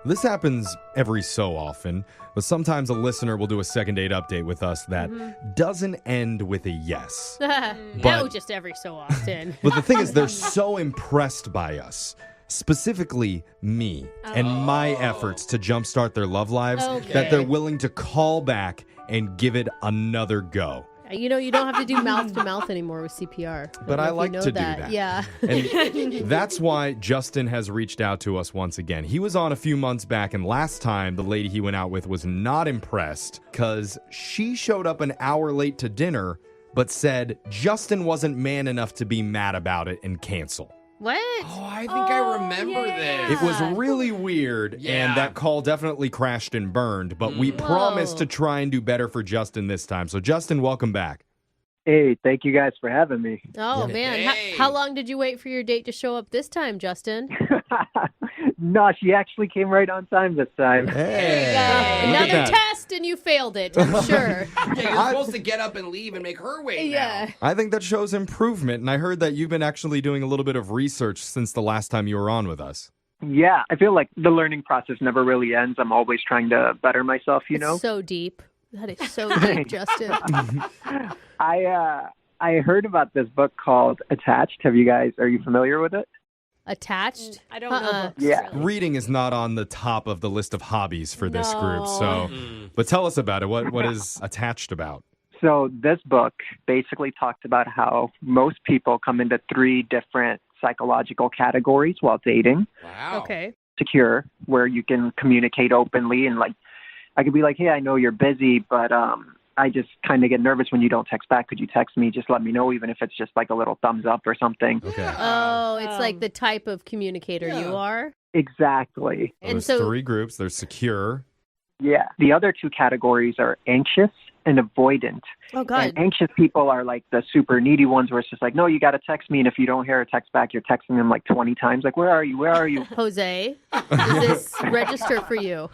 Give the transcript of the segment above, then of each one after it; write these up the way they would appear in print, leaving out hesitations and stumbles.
This happens every so often, but sometimes a listener will do a second date update with us that doesn't end with a yes. No, just every so often. But the thing is, they're so impressed by us, specifically me, and my efforts to jumpstart their love lives that they're willing to call back and give it another go. You know, you don't have to do mouth-to-mouth anymore with CPR. But I like to do that. Yeah. And that's why Justin has reached out to us once again. He was on a few months back, and last time the lady he went out with was not impressed because she showed up an hour late to dinner, but said Justin wasn't man enough to be mad about it and cancel. What? Oh, I think I remember this. It was really weird, and that call definitely crashed and burned, but we promised to try and do better for Justin this time. So, Justin, welcome back. Hey, thank you guys for having me. Oh, man. Hey. How long did you wait for your date to show up this time, Justin? No, she actually came right on time this time. Hey, Another test, and you failed it, I'm sure. Yeah, you're supposed to get up and leave and make her wait now. I think that shows improvement, and I heard that you've been actually doing a little bit of research since the last time you were on with us. Yeah, I feel like the learning process never really ends. I'm always trying to better myself, you know? It's so deep. That is so deep, Justin. I heard about this book called Attached. Are you familiar with it? Attached? I don't know books, Yeah. really. Reading is not on the top of the list of hobbies for this group, so. But tell us about it. What is Attached about? So this book basically talks about how most people come into 3 different psychological categories while dating. Wow. Okay. Secure, where you can communicate openly, and like I could be like, hey, I know you're busy, but I just kind of get nervous when you don't text back. Could you text me? Just let me know, even if it's just like a little thumbs up or something. Okay. Oh, it's like the type of communicator you are? Exactly. Well, there's 3 groups. There's secure. Yeah. The other 2 categories are anxious and avoidant. Oh, God. And anxious people are like the super needy ones where it's just like, no, you got to text me. And if you don't hear a text back, you're texting them like 20 times. Like, where are you? Where are you? Jose, does this register for you?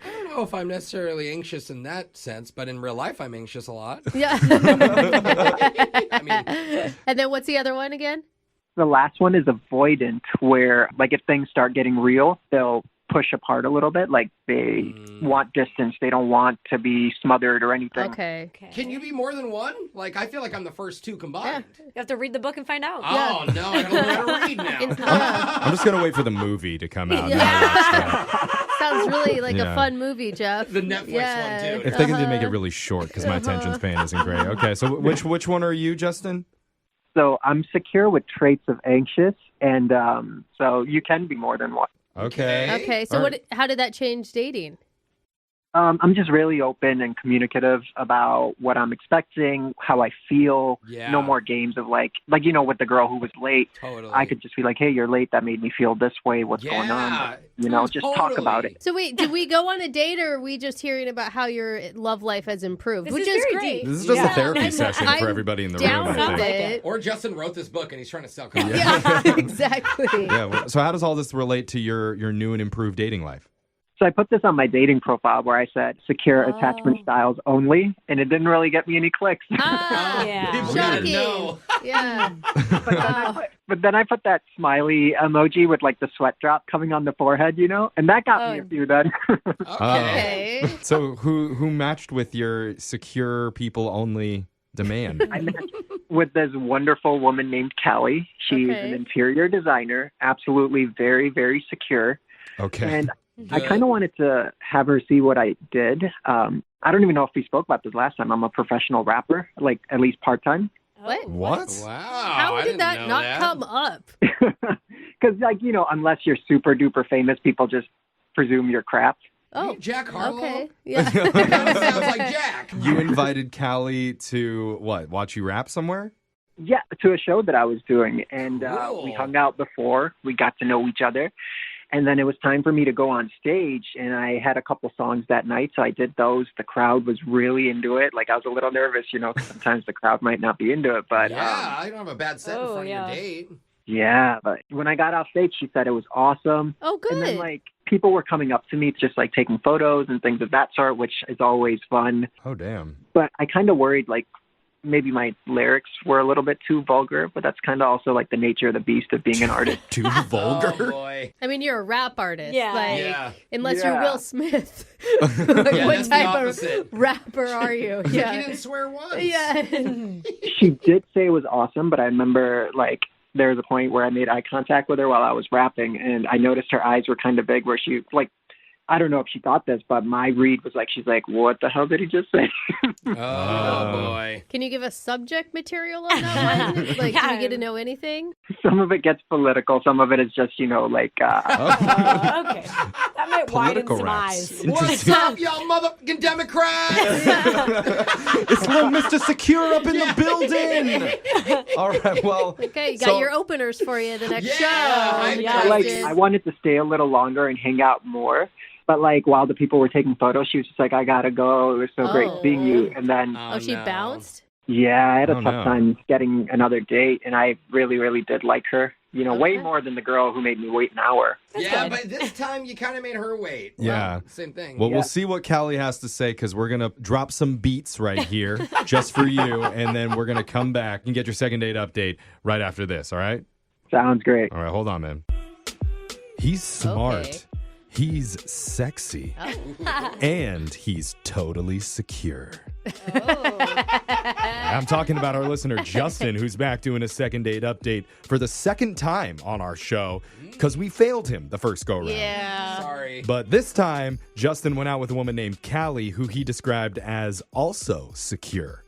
I don't know if I'm necessarily anxious in that sense, but in real life, I'm anxious a lot. Yeah. I mean, And then what's the other one again? The last one is avoidant, where like if things start getting real, they'll push apart a little bit. Like they want distance. They don't want to be smothered or anything. Okay. can you be more than one? Like, I feel like I'm the first 2 combined. You have to read the book and find out. Oh, no, I don't know how to read now. It's not I'm just going to wait for the movie to come out. sounds really like a fun movie, Jeff. The Netflix one, too. If they can just make it really short, because my attention span isn't great. Okay, so which one are you, Justin? So I'm secure with traits of anxious, and so you can be more than one. Okay, so All right. how did that change dating? I'm just really open and communicative about what I'm expecting, how I feel. Yeah. No more games of like you know, with the girl who was late. Totally. I could just be like, hey, you're late. That made me feel this way. What's going on? Like, you know, just talk about it. So wait, did we go on a date, or are we just hearing about how your love life has improved? This Which is is very great. deep. This is just a therapy I'm session for everybody in the room, down I with think. it. Or Justin wrote this book and he's trying to sell copies. Yeah, exactly. Yeah, so how does all this relate to your new and improved dating life? So I put this on my dating profile where I said secure attachment styles only, and it didn't really get me any clicks. Ah, Yeah. People gotta shocking. know. Yeah. But then I put that smiley emoji with like the sweat drop coming on the forehead, you know, and that got me a few then. Okay. So who matched with your secure people only demand? I met with this wonderful woman named Callie. She's Okay. an interior designer, absolutely very, very secure. Okay. And I kind of wanted to have her see what I did. I don't even know if we spoke about this last time. I'm a professional rapper, like at least part-time. What? What? Wow. How I did didn't that know not that. come up? Because, like, you know, unless you're super duper famous, people just presume you're crap. Oh, Jack Harlow? okay. Yeah. Kind of sounds like Jack. You invited Callie to what? Watch you rap somewhere? Yeah, to a show that I was doing. And Cool. we hung out before. We got to know each other. And then it was time for me to go on stage, and I had a couple songs that night, so I did those. The crowd was really into it. Like, I was a little nervous, you know, 'cause sometimes the crowd might not be into it. But Yeah, I don't have a bad set in Oh, front yeah. of your date. yeah, but when I got off stage, she said it was awesome. Oh, good. And then, like, people were coming up to me just, like, taking photos and things of that sort, which is always fun. Oh, damn. But I kind of worried, like, maybe my lyrics were a little bit too vulgar, but that's kind of also like the nature of the beast of being an artist. Too Oh, vulgar? boy. I mean, you're a rap artist. Yeah. Like, Yeah. unless you're Yeah. Will Smith. Yeah, What that's the type opposite. of rapper are you? He Yeah. didn't swear once. Yeah. She did say it was awesome, but I remember like there was a point where I made eye contact with her while I was rapping, and I noticed her eyes were kind of big where she like, I don't know if she thought this, but my read was like, she's like, what the hell did he just say? Oh, boy. Can you give us subject material on that one? Like, do we get to know anything? Some of it gets political. Some of it is just, like, Okay. That might widen Political some raps. eyes. What's up, y'all motherfucking Democrats? It's little Mr. Secure up in the building. All right, well. Okay, you got so- your openers for you the next Yeah, show. I Yeah, know. like, Justin. I wanted to stay a little longer and hang out more. But, like, while the people were taking photos, she was just like, I got to go. It was so great Oh. seeing you. And then, Oh, she no. bounced? yeah, I had a Oh, tough no. time getting another date. And I really, really did like her. Way Okay. more than the girl who made me wait an hour. Yeah, good. but this time you kind of made her wait. Yeah. Well, same thing. Well, Yeah. we'll see what Callie has to say because we're going to drop some beats right here just for you. And then we're going to come back and get your second date update right after this. All right? Sounds great. All right, hold on, man. He's smart. Okay. He's sexy. Oh. And he's totally secure. Oh. I'm talking about our listener, Justin, who's back doing a second date update for the second time on our show because we failed him the first go round. Yeah. Sorry. But this time, Justin went out with a woman named Callie, who he described as also secure.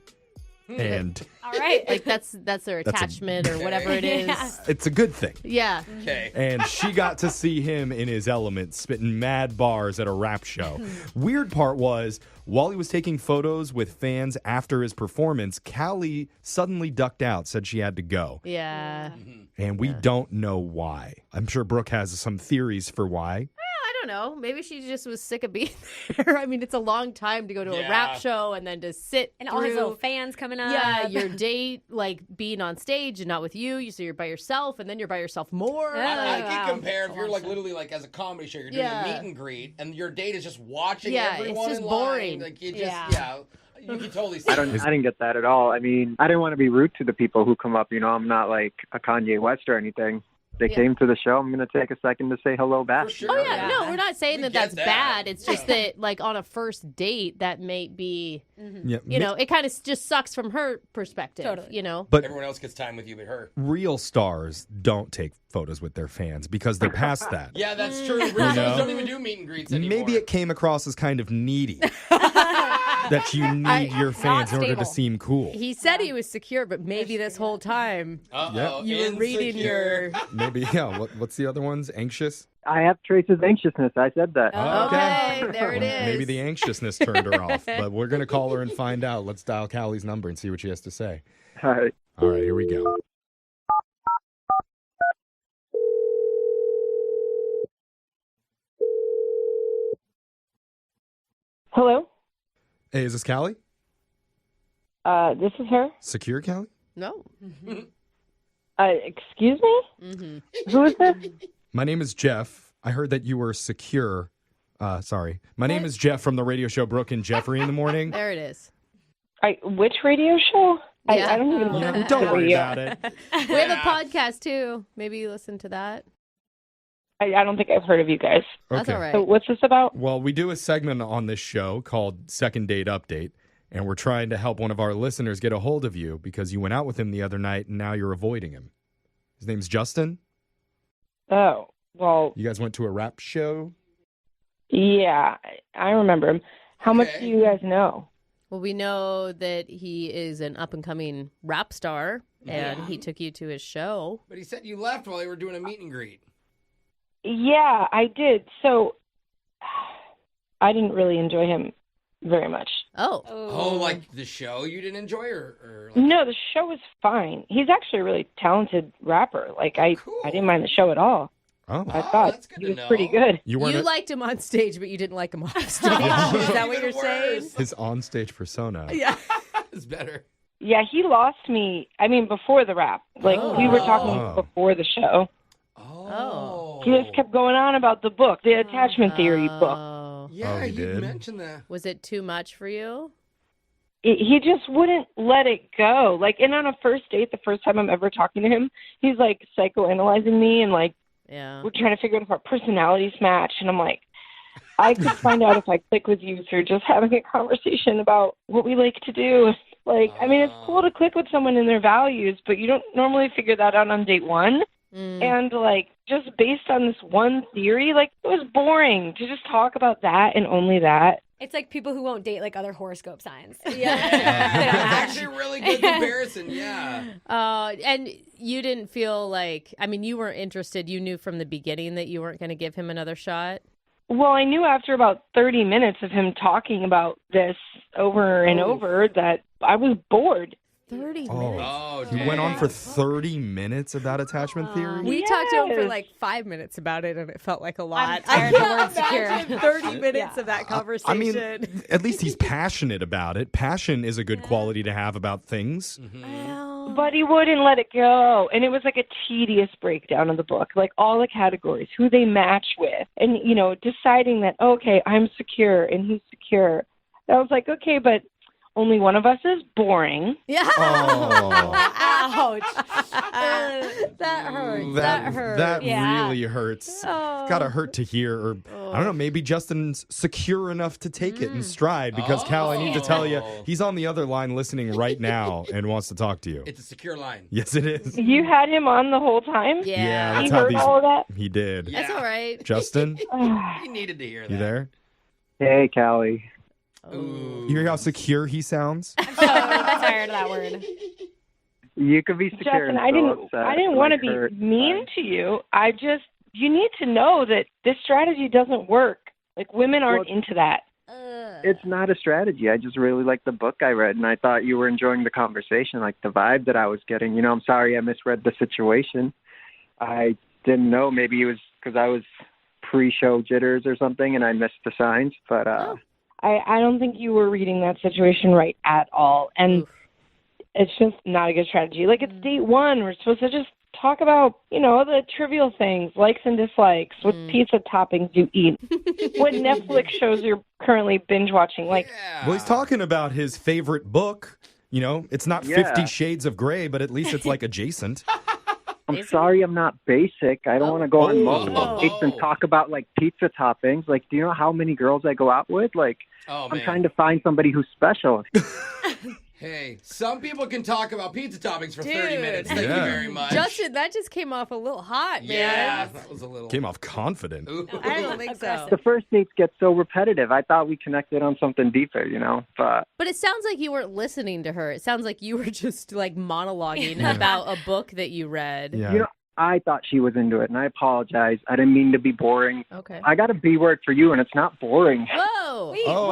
And All right. Like, that's their That's a- attachment or whatever it is. Yeah. it's a good thing. Yeah. Okay. And she got to see him in his element, spitting mad bars at a rap show. Weird part was, while he was taking photos with fans after his performance, Callie suddenly ducked out, said she had to go. Yeah. And we don't know why. I'm sure Brooke has some theories for why. I don't know. Maybe she just was sick of being there. I mean, it's a long time to go to a Yeah. rap show and then to sit And all his through- little fans coming up. Yeah, your date, like, being on stage and not with you. So you're by yourself, and then you're by yourself more. Yeah. I Like, can Wow. compare if That's a you're long like shot. literally like as a comedy show, you're doing Yeah. a meet and greet, and your date is just watching Yeah, it's everyone just in boring. line. Like you just Yeah. you can totally see. I didn't get that at all. I mean, I didn't want to be rude to the people who come up. I'm not like a Kanye West or anything. They Yeah. came to the show. I'm going to take a second to say hello back. For sure. Oh, yeah. Yeah. No, we're not saying We that get that's that. bad. It's just Yeah. that, like, on a first date, that may be, Yeah, it kind of just sucks from her perspective. Totally. but Everyone else gets time with you, but her. real stars don't take photos with their fans because they're past that. Yeah, that's true. Real know? stars don't even do meet and greets anymore. Maybe it came across as kind of needy that you need your fans in order to stable. seem cool. He said he was secure, but maybe this whole time Uh-oh, you were reading insecure. your... Maybe, yeah. What's the other ones? Anxious? I have traces of anxiousness. I said that. Oh, Okay, there it is. Maybe the anxiousness turned her off, but we're going to call her and find out. Let's dial Callie's number and see what she has to say. All right. All right, here we go. Hello, Hey, is this Callie? this is her. Secure Callie? No. Excuse me? Mm-hmm. Who is this? My name is Jeff. I heard that you were secure. Sorry. My name is Jeff from the radio show Brooke and Jeffrey in the morning. There it is. Which radio show? Yeah. I don't even Yeah, listen to Don't worry radio. about it. We have a podcast, too. Maybe you listen to that. I don't think I've heard of you guys. That's Okay. all right. So what's this about? Well, we do a segment on this show called Second Date Update, and we're trying to help one of our listeners get a hold of you because you went out with him the other night and now you're avoiding him. His name's Justin. Oh, well, You guys went to a rap show. yeah, I remember him. How much Okay. do you guys know? Well, we know that he is an up-and-coming rap star, and Yeah. he took you to his show. But he said you left while they were doing a meet and greet. Yeah, I did. So I didn't really enjoy him very much. Oh. Oh, like the show you didn't enjoy, or like, No, the show was fine. He's actually a really talented rapper. Like Cool. I didn't mind the show at all. Oh, I thought that's good he to was know. pretty good. you You weren't liked him on stage, but you didn't like him off stage. Yeah. Is that what Even you're saying? worse. his onstage persona. Yeah. It's better. Yeah, he lost me. I mean, before the rap. Like, we were talking Oh. before the show. Oh. He just kept going on about the book, the attachment theory book. Oh. Yeah, Oh, he he did? mentioned that. Was it too much for you? he just wouldn't let it go. Like, and on a first date, the first time I'm ever talking to him, he's like psychoanalyzing me and like Yeah. we're trying to figure out if our personalities match. And I'm like, I could find out if I click with you through just having a conversation about what we like to do. Like, I mean, it's cool to click with someone in their values, but you don't normally figure that out on date one. And like, just based on this one theory, like it was boring to just talk about that and only that. It's like people who won't date like other horoscope signs. Yeah. That's actually a really good comparison. Yeah. And you didn't feel like, I mean, you weren't interested. You knew from the beginning that you weren't going to give him another shot. Well, I knew after about 30 minutes of him talking about this over and over that I was bored. 30 minutes. Oh, He went on for 30 minutes about attachment theory? We talked to him for like 5 minutes about it, and it felt like a lot. I'm tired of the word secure. Imagine 30 minutes of that conversation. I mean, at least he's passionate about it. Passion is a good quality to have about things. But he wouldn't let it go. And it was like a tedious breakdown of the book, like all the categories, who they match with, and, you know, deciding that, okay, I'm secure and he's secure. And I was like, okay, but only one of us is boring. Yeah. Oh. Ouch. That hurts. That hurts. That Yeah. really hurts. Gotta hurt to hear. Or I don't know, maybe Justin's secure enough to take it in stride because, Cal, I need to tell you, he's on the other line listening right now and wants to talk to you. It's a secure line. Yes, it is. You had him on the whole time? Yeah. that's He how heard these. all of that? He did. Yeah. That's all right. Justin, He needed to hear that. you there? Hey, Callie. Ooh. You hear how secure he sounds? I'm so tired of that word. You could be secure. Justin, and I so didn't upset, want to like, be hurt. mean to you. You need to know that this strategy doesn't work. Like, women aren't into that. It's not a strategy. I just really liked the book I read, and I thought you were enjoying the conversation, like the vibe that I was getting. You know, I'm sorry I misread the situation. I didn't know. Maybe it was because I was pre-show jitters or something, and I missed the signs. But I don't think you were reading that situation right at all. And it's just not a good strategy. Like, it's date one. We're supposed to just talk about, you know, the trivial things, likes and dislikes, what pizza toppings you eat, what Netflix shows you're currently binge watching. Like, Well, he's talking about his favorite book. You know, it's not 50 Shades of Grey, but at least it's like adjacent. I'm sorry I'm not basic. I don't want to go on multiple Oh. dates and talk about, like, pizza toppings. Like, do you know how many girls I go out with? Like, Oh, I'm man. trying to find somebody who's special. Hey, some people can talk about pizza toppings for 30 Dude. minutes. Thank you Yeah. very much. Justin, that just came off a little hot, man. Yeah, that was a little. Came off confident. Ooh. I don't think so. The first dates get so repetitive. I thought we connected on something deeper, you know? But But it sounds like you weren't listening to her. It sounds like you were just like monologuing about a book that you read. Yeah. you know, I thought she was into it, and I apologize. I didn't mean to be boring. Okay. I got a B word for you, and it's not boring. Whoa. Oh.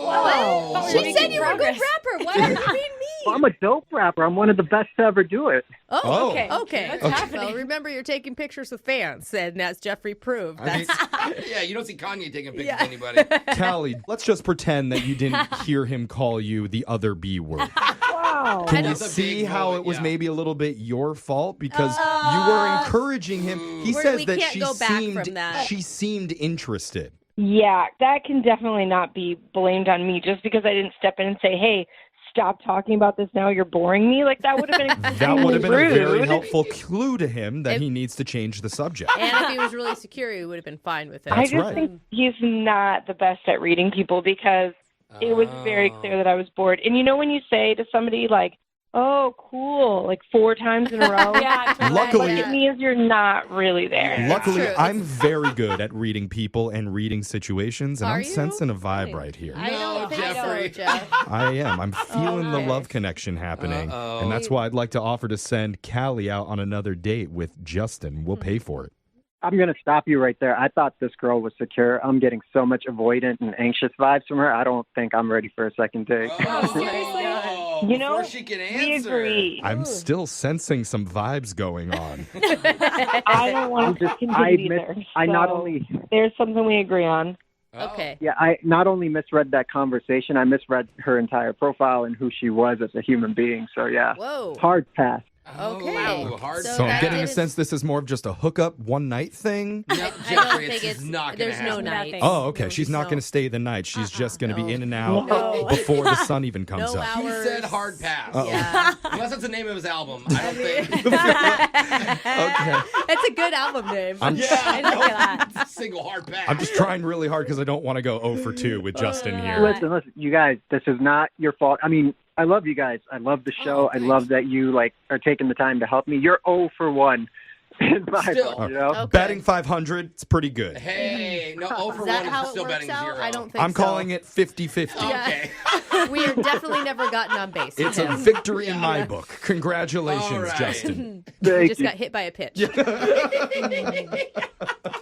Whoa. What? She Making said you were a good progress. rapper. Why are you being mean? Well, I'm a dope rapper. I'm one of the best to ever do it. Oh. Okay. Okay. What's Okay. happening? Well, remember, you're taking pictures with fans, and as Jeffrey proved, I mean, that's Yeah, you don't see Kanye taking pictures Yeah. of anybody. Callie, let's just pretend that you didn't hear him call you the other B word. wow. Can you That's a see big how moment, it was yeah. maybe a little bit your fault because you were encouraging him? He We says that can't she go back seemed from that. she seemed interested. Yeah, that can definitely not be blamed on me just because I didn't step in and say, hey, stop talking about this now. You're boring me. Like, that would have been That would have been a very rude. helpful clue to him that he needs to change the subject. and if he was really secure, he would have been fine with it. I That's just right. think he's not the best at reading people because it was very clear that I was bored. And you know when you say to somebody, like, oh, cool, like 4 times in a row? Yeah. totally. Luckily- Like, it means you're not really there. Luckily, true. I'm very good at reading people and reading situations, and Are I'm you? sensing a vibe right here. I don't No, think Jeffrey. so, Jeff. I am. I'm feeling the okay. love connection happening. Uh-oh. And that's why I'd like to offer to send Callie out on another date with Justin. We'll pay for it. I'm going to stop you right there. I thought this girl was secure. I'm getting so much avoidant and anxious vibes from her. I don't think I'm ready for a second date. Oh, seriously? You know, before she can we answer. agree. I'm still sensing some vibes going on. I don't want to continue either. I not So only there's something we agree on. Oh. Okay. Yeah, I not only misread that conversation, I misread her entire profile and who she was as a human being. So yeah, Whoa. hard pass. Okay. Oh, hard So So I'm that getting a is- sense this is more of just a hookup one night thing. No, I don't Jeffrey, think it's not gonna there's no happen. night. Oh, okay. She's not No. going to stay the night. She's just going to No. be in and out No. before the sun even comes No up. He hours. said hard pass. Yeah. Unless that's the name of his album. I don't think. Okay. It's a good album name. I'm, I like that. Single hard pass. I'm just trying really hard because I don't want to go 0 for 2 with Justin here. Listen, you guys, this is not your fault. I mean, I love you guys. I love the show. I love that you are taking the time to help me. You're 0 for 1 in my Still. book, you know? Okay. Batting 500, it's pretty good. Hey, no, 0 for Is that 1 how is it still works betting out? 0. I don't think I'm so. calling it 50-50. Okay. We are definitely never gotten on base. It's a victory in my book. Congratulations, All right. Justin. You Thank just you. got hit by a pitch.